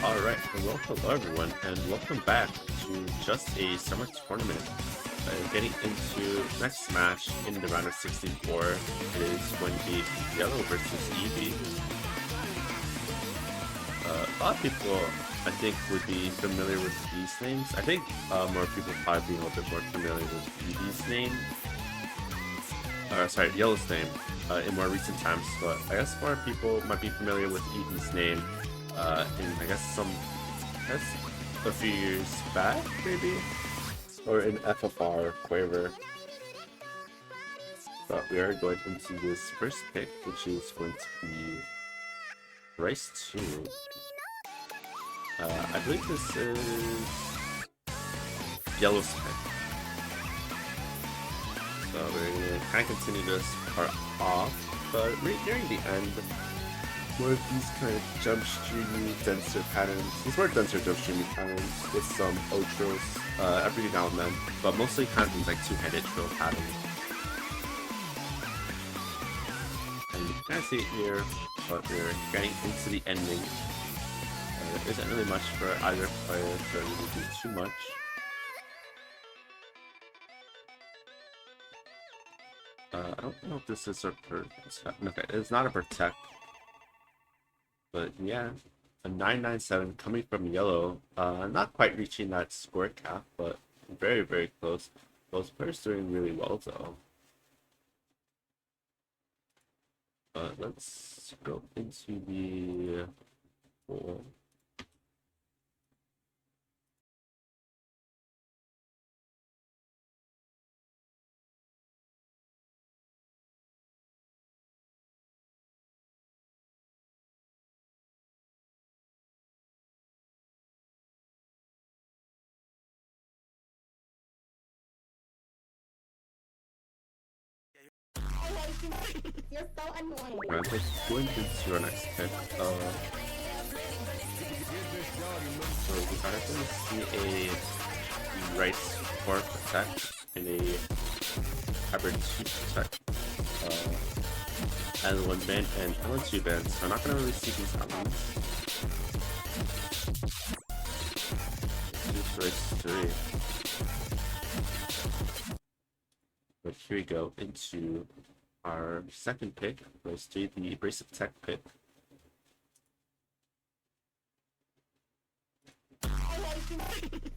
Alright, well, hello everyone, and welcome back to just a summer tournament. Getting into next match in the round of 64, it is going to be Yellow versus Eevee. A lot of people, I think, would be familiar with these names. I think more people probably be a little bit more familiar with Eevee's name. Sorry, Yellow's name in more recent times, but I guess more people might be familiar with Eevee's name in a few years back, maybe, or in FFR Quaver. But we are going into this first pick, which is going to be Race 2. I believe this is Yellow's pick. So we're going to kind of continue this part off, but right nearing the end, one of these kind of jump streamy denser patterns. These more denser jump streamy patterns with some outros every now and then, but mostly kind of these like two-handed drill patterns. And you can kind of see it here, but we're getting into the ending. There isn't really much for either player to really do too much. I don't know if this is a protect. Okay, it's not a protect. But yeah, a 997 coming from Yellow. Not quite reaching that score cap, but very, very close. Both players doing really well though. Let's go into the pool. You're so annoying. Right, let's go into our next pick. So we are going to see a Rice 4 protect and a hybrid 2 protect. And 1 band and 2 bands. So I'm not going to really see these elements. Let's do Race 3. But here we go into our second pick, Race 3, the Abrasive Tech pick.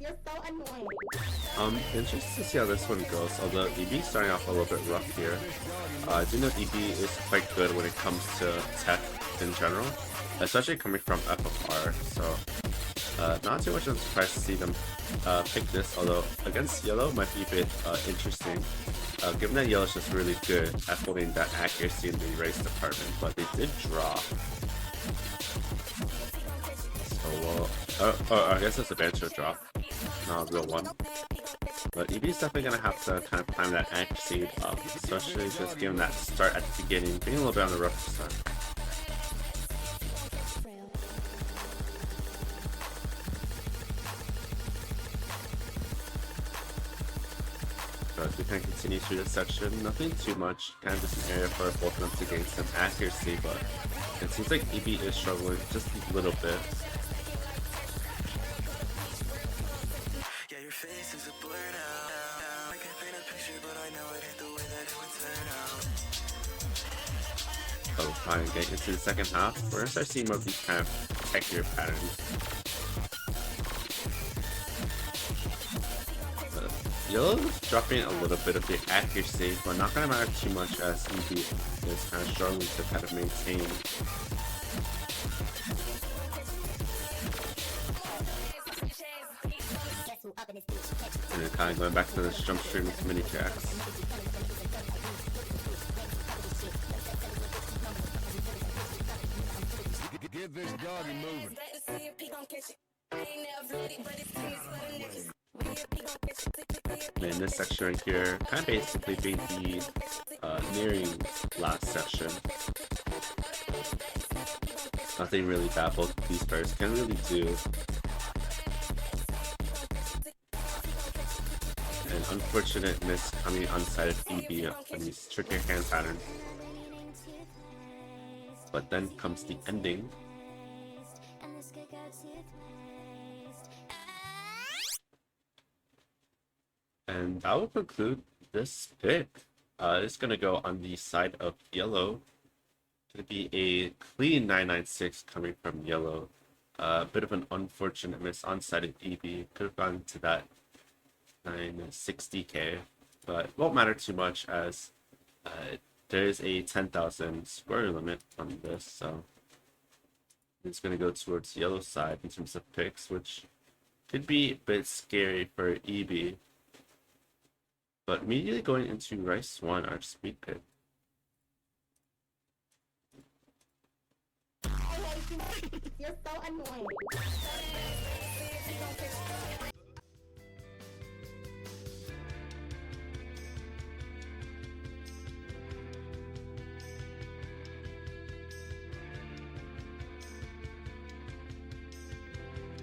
You're so annoying. Interested to see how this one goes, although EB starting off a little bit rough here. I do know EB is quite good when it comes to tech in general, especially coming from FFR, so not too much of a surprise to see them pick this, although against Yellow might be a bit interesting, given that Yellow's just really good at holding that accuracy in the race department, but they did draw. So I guess it's a banter drop, not a real one. But EB's definitely gonna have to kind of climb that accuracy up, especially just given that start at the beginning, being a little bit on the rough side. As we kind of continue through this section, nothing too much, kind of just an area for both of them to gain some accuracy, but it seems like EB is struggling just a little bit. So trying to get into the second half, we're going to start seeing more of these kind of techier patterns. Yellow's dropping a little bit of the accuracy, but not going to matter too much as EB is kind of struggling to kind of maintain. And then kind of going back to this jump stream with mini jacks. Get this doggy moving. And this section right here, kind of basically being the nearing last section. Nothing really bad both of these players can really do. An unfortunate miss coming onside of EB on these trickier hand patterns. But then comes the ending. And that will conclude this pick. It's gonna go on the side of yellow. Gonna be a clean 996 coming from yellow. A bit of an unfortunate miss on side of EB. Could have gone to that 960k, but it won't matter too much as there is a 10,000 square limit on this, so it's going to go towards the yellow side in terms of picks, which could be a bit scary for EB. But immediately going into Rice 1, our speed pick. You're so annoying.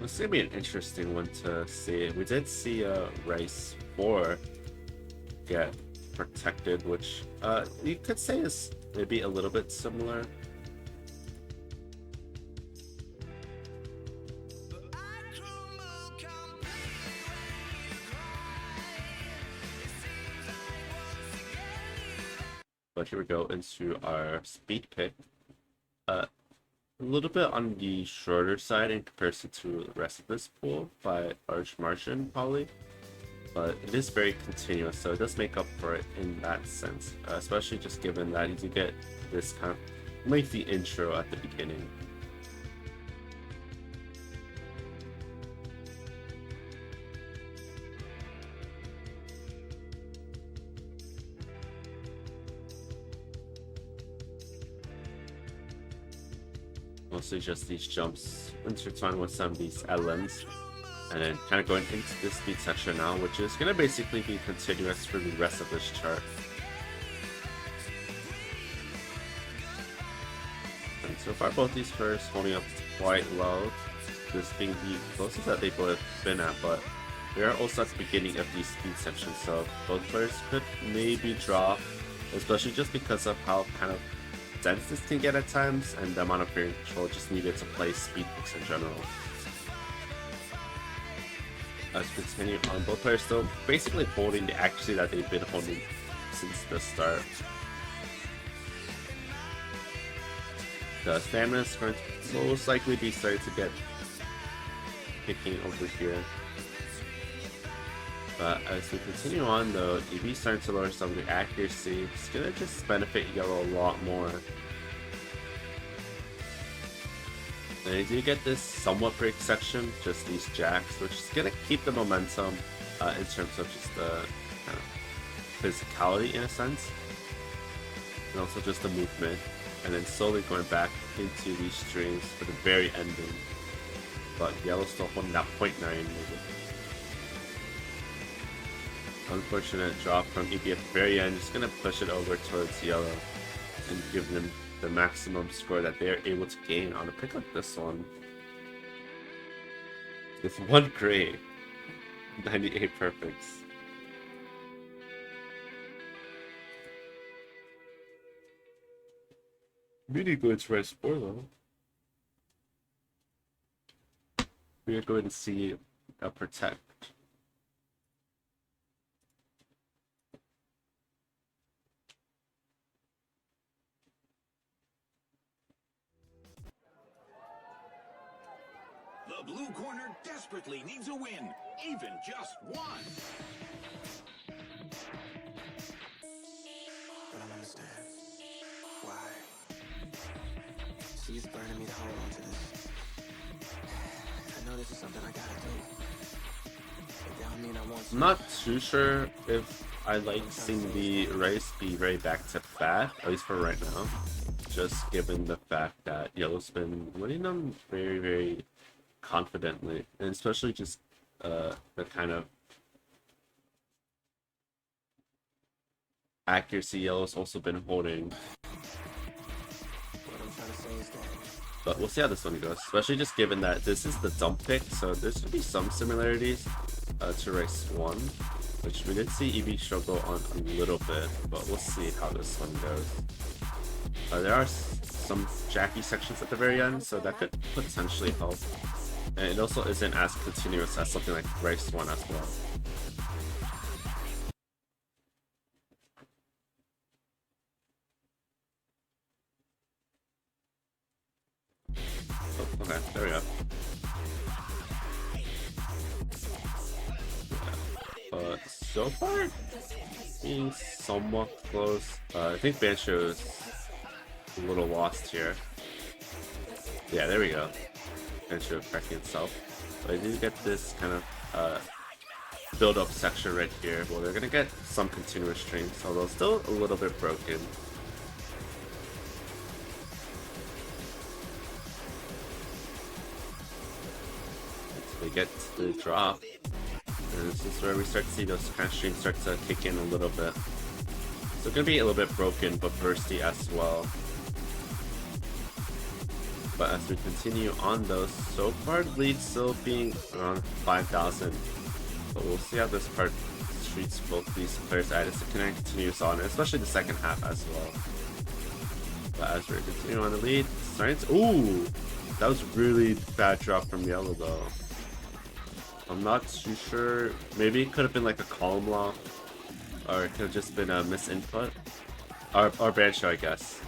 It's gonna be an interesting one to see. We did see Rice 4 get protected, which you could say is maybe a little bit similar. But here we go into our speed pick. A little bit on the shorter side in comparison to the rest of this pool by Arch Martian, probably. But it is very continuous, so it does make up for it in that sense. Especially just given that you do get this kind of lengthy intro at the beginning. Mostly just these jumps intertwined with some of these LMs. And then kind of going into the speed section now, which is going to basically be continuous for the rest of this chart. And so far both these players holding up quite well, this being the closest that they've both been at, but we are also at the beginning of the speed section, so both players could maybe draw, especially just because of how kind of dense this can get at times and the amount of bearing control just needed to play speed picks in general. As we continue on, both players still basically holding the accuracy that they've been holding since the start. The stamina is going to most likely be starting to get picking over here. But as we continue on though, EB starting to lower some of the accuracy. It's gonna just benefit yellow a lot more. And you do get this somewhat break section, just these jacks, which is going to keep the momentum in terms of just the kind of physicality in a sense. And also just the movement. And then slowly going back into these strings for the very ending. But yellow still holding that 0.9 movement. Unfortunate drop from EB at the very end, just going to push it over towards yellow and give them the maximum score that they're able to gain on a pick like this one. With one grade, 98 perfects. Really good to Rice 4 though. We are going to see a protect. The blue corner desperately needs a win, even just one. I don't understand. Why? She's burning me to hold on to this. I know this is something I gotta do. But that don't mean I want to. I'm not too sure if I like seeing the Rice be very back to back, at least for right now. Just given the fact that yellow's been winning them very, very confidently, and especially just the kind of accuracy yellow's also been holding. What I'm trying to say is that But we'll see how this one goes, especially just given that this is the dump pick, so there's going to be some similarities to Rice 1, which we did see EB struggle on a little bit, but we'll see how this one goes. There are some jacky sections at the very end, so that could potentially help. And it also isn't as continuous as something like Race 1 as well. Oh, okay, there we go. But so far, being somewhat close. I think Bancho's a little lost here. Yeah, there we go. Bancho cracking itself. But I do get this kind of build-up section right here. Well, they're gonna get some continuous strings, although still a little bit broken. Until they get to the drop. And this is where we start to see those kind of strings start to kick in a little bit. So it's gonna be a little bit broken, but bursty as well. But as we continue on those, so far the lead still being around 5,000. But we'll see how this part treats both these players as it continues on, especially the second half as well. But as we're continuing on the lead, starting to, ooh! That was really bad drop from yelo though. I'm not too sure. Maybe it could have been like a column lock, or it could have just been a misinput, or Bancho, I guess.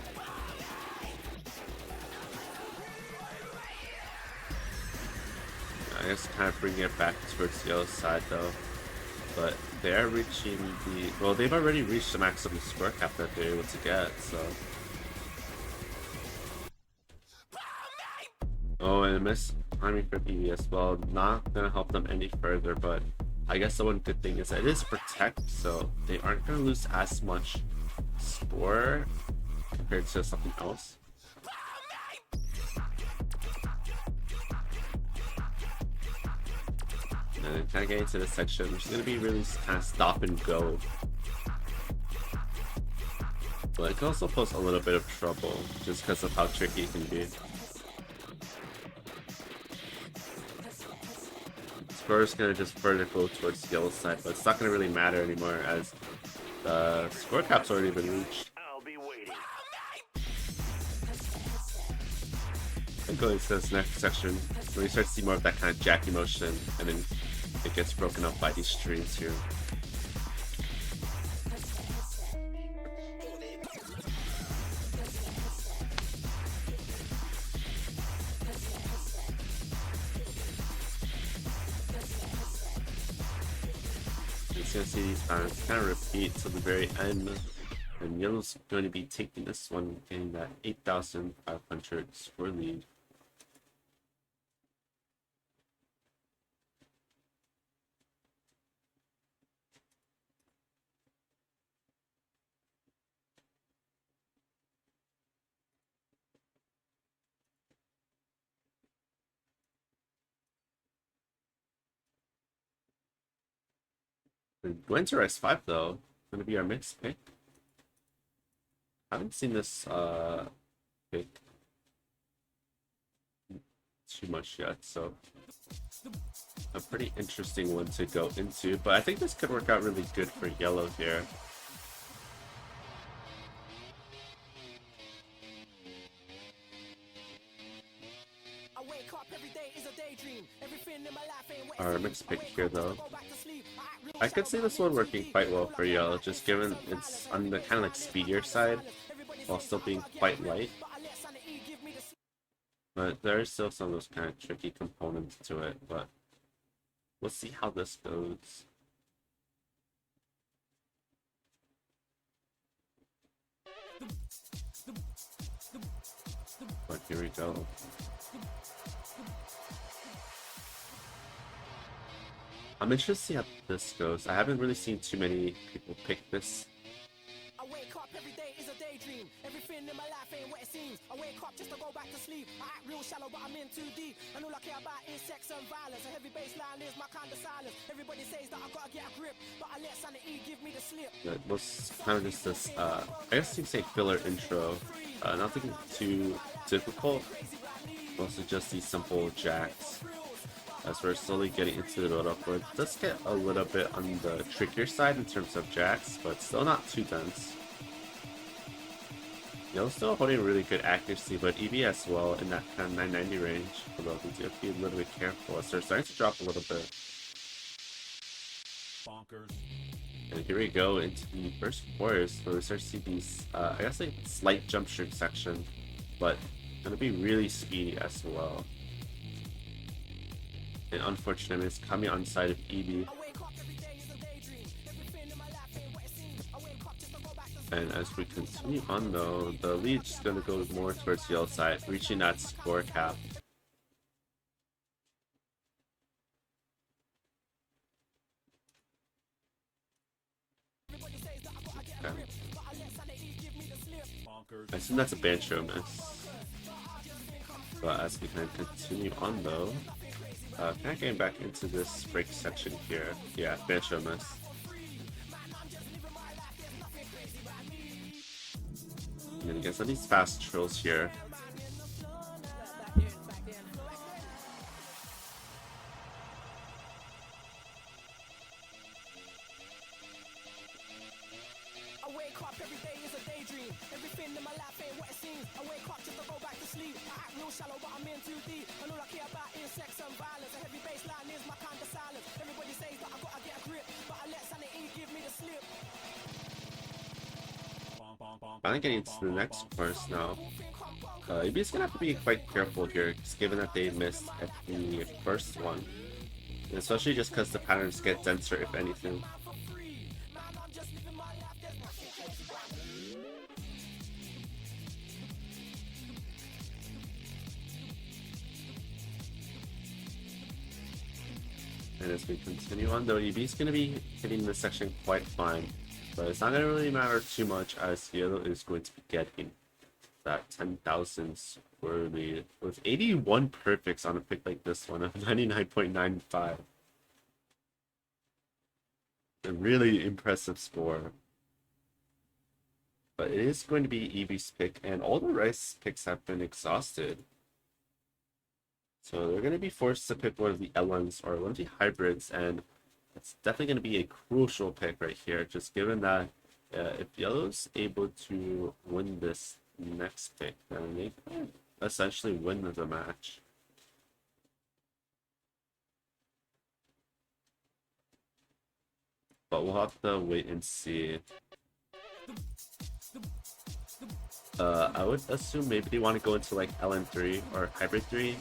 I guess kind of bringing it back towards the yellow side though. But they're reaching the, well, they've already reached the maximum score cap that they're able to get, so. Oh, and a miss timing for BB as well. Not gonna help them any further, but I guess the one good thing is that it is protect, so they aren't gonna lose as much score compared to something else. And then kind of getting into this section, which is going to be really kind of stop and go. But it can also pose a little bit of trouble, just because of how tricky it can be. Score is going to just further go towards the yellow side, but it's not going to really matter anymore as the score cap's already been reached. I'll be waiting. And going to this next section, where you start to see more of that kind of jacky motion, and then it gets broken up by these streams here. You're going to see these patterns kind of repeat to the very end, and yellow's going to be taking this one, getting that 8,500 score lead. Winter S5 though, gonna be our mixed pick. I haven't seen this pick too much yet, so a pretty interesting one to go into. But I think this could work out really good for yellow here. Our mixed pick here though. I could see this one working quite well for yellow, just given it's on the kind of like speedier side, while still being quite light. But there are still some of those kind of tricky components to it, but we'll see how this goes. But here we go. I'm interested to see how this goes. I haven't really seen too many people pick this. I wake up every day is a daydream. Everything in my life ain't what it seems. I wake up just to go back to sleep. I act real shallow, but I'm in too deep. And all I care about is sex and violence. A heavy baseline is my kind of silence. Everybody says that I gotta get a grip, but I let sanity give me the slip. That was kind of just this, I guess you could say filler intro. Nothing too difficult. Mostly just these simple jacks. As we're slowly getting into the build-up, where it does get a little bit on the trickier side in terms of jacks, but still not too dense. Yellow's still holding really good accuracy, but EV as well in that kind of 990 range. Although we do have to be a little bit careful as they're starting to drop a little bit. Bonkers. And here we go into the first quarters where we start to see these, I guess like slight jump streak section, but gonna be really speedy as well. And unfortunately, it's coming on the side of EB. And as we continue on though, the lead's just gonna go more towards the yellow side, reaching that score cap. Okay. I assume that's a Bancho miss. But as we kind of continue on though, kind of getting back into this break section here. Yeah, Bancho miss. And again, some of these fast trills here. I wake up every day is a daydream. Everything in my life ain't what it seems. I wake up just to go back to sleep. I act real shallow, but I'm in too deep. And all I care about is sex and violence. A heavy baseline is my kind of silence. Everybody says that I gotta get a grip, but I let sanity give me the slip. Finally getting into the next course now. EB's gonna have to be quite careful here, just given that they missed at the first one. And especially just because the patterns get denser, if anything. And as we continue on though, EB's gonna be hitting this section quite fine. But it's not gonna really matter too much as Yellow is going to be getting that 10,000 score lead with 81 perfects on a pick like this one of 99.95. A really impressive score. But it is going to be EV's pick, and all the rice picks have been exhausted. So they're going to be forced to pick one of the L1s or one of the hybrids, and it's definitely going to be a crucial pick right here, just given that if Yellow's able to win this next pick, then they can essentially win the match. But we'll have to wait and see. I would assume maybe they want to go into like LN3 or Hybrid 3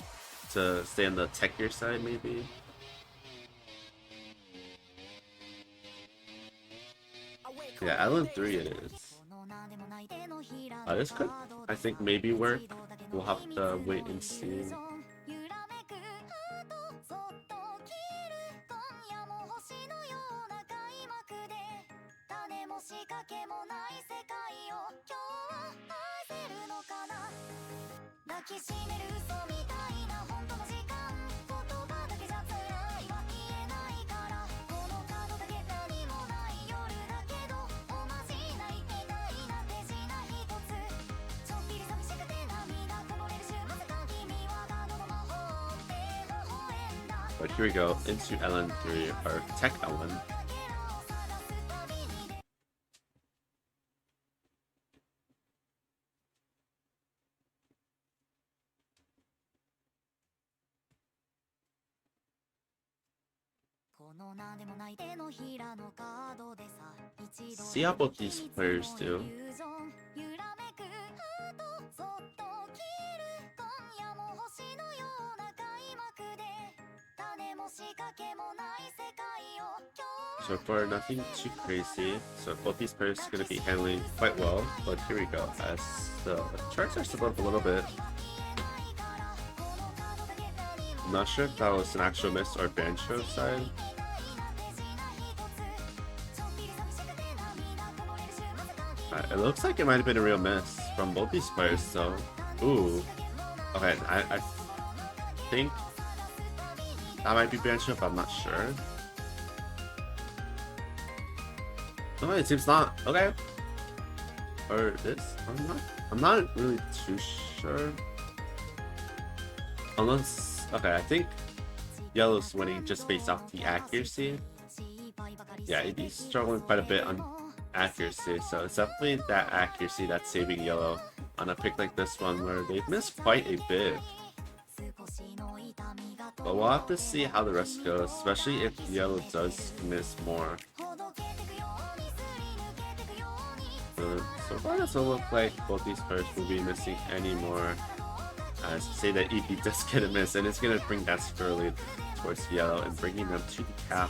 to stay on the techier side, maybe. Yeah, LN3 it is. This could, I think, maybe work. We'll have to wait and see. But here we go into LN3 or Tech LN. See how both these players do. So far, nothing too crazy. So both these players are going to be handling quite well. But here we go, as the charts are still up a little bit. I'm not sure if that was an actual miss or Bancho side. It looks like it might have been a real miss from both these players, so... Ooh. Okay, I think that might be Bancho, but I'm not sure. Oh, it seems not. Okay. Or this? I'm not really too sure. Unless... Okay, I think Yellow's winning just based off the accuracy. Yeah, he's struggling quite a bit on accuracy, so it's definitely that accuracy that's saving Yellow on a pick like this one where they've missed quite a bit. But we'll have to see how the rest goes, especially if yellow does miss more. So far, it doesn't look like both these players will be missing any more. As say that EB does get a miss, and it's going to bring that Squirrely towards yellow and bringing them to the cap.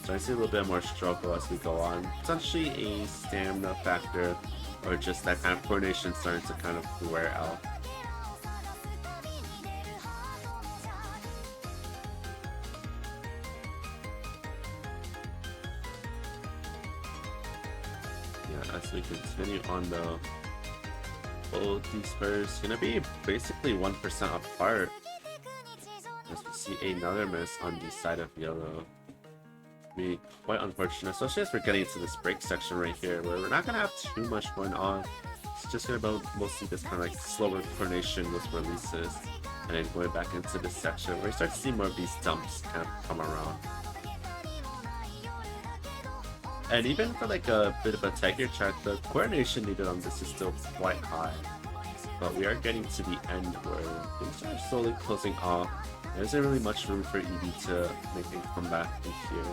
So I see a little bit more struggle as we go on. Potentially a stamina factor, or just that kind of coordination starting to kind of wear out. Yeah, as we continue on though, both these players gonna be basically 1% apart. As we see another miss on the side of yellow. Be quite unfortunate, especially as we're getting into this break section right here, where we're not gonna have too much going on. It's just gonna be mostly this kind of like slower coordination with releases, and then going back into this section where we start to see more of these dumps kind of come around. And even for like a bit of a tighter track, the coordination needed on this is still quite high. But we are getting to the end where things are slowly closing off. There isn't really much room for EB to make a comeback in here.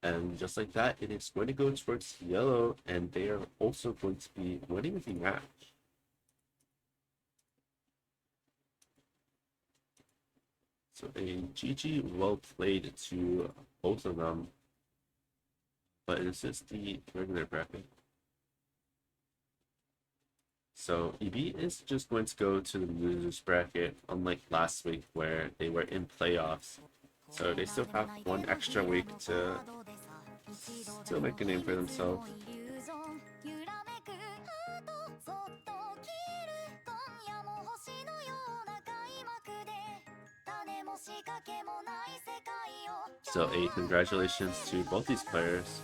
And just like that, it is going to go towards yellow, and they are also going to be winning the match. So a GG well played to both of them. But this is the regular bracket. So EB is just going to go to the losers bracket, unlike last week where they were in playoffs. So they still have one extra week to still make a name for themselves. So a congratulations to both these players.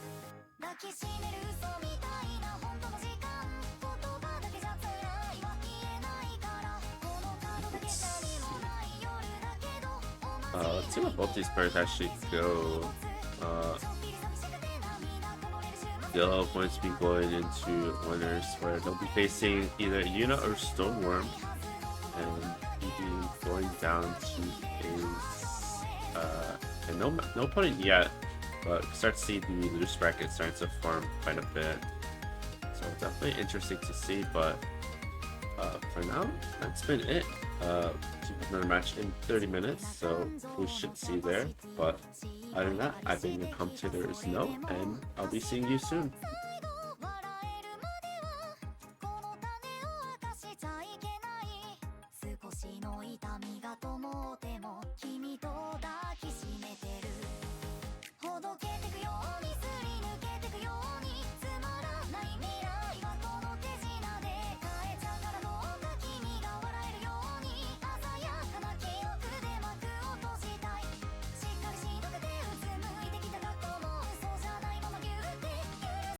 Let's see what both these players actually go. Yellow going to be going into winners where they'll be facing either Yuna or Stoneworm, and EB going down to and no opponent yet, but start to see the loose bracket starting to form quite a bit. So definitely interesting to see, but for now, that's been it. Another match in 30 minutes, so we should see there. But other than that, I've been your commentator Snow, and I'll be seeing you soon.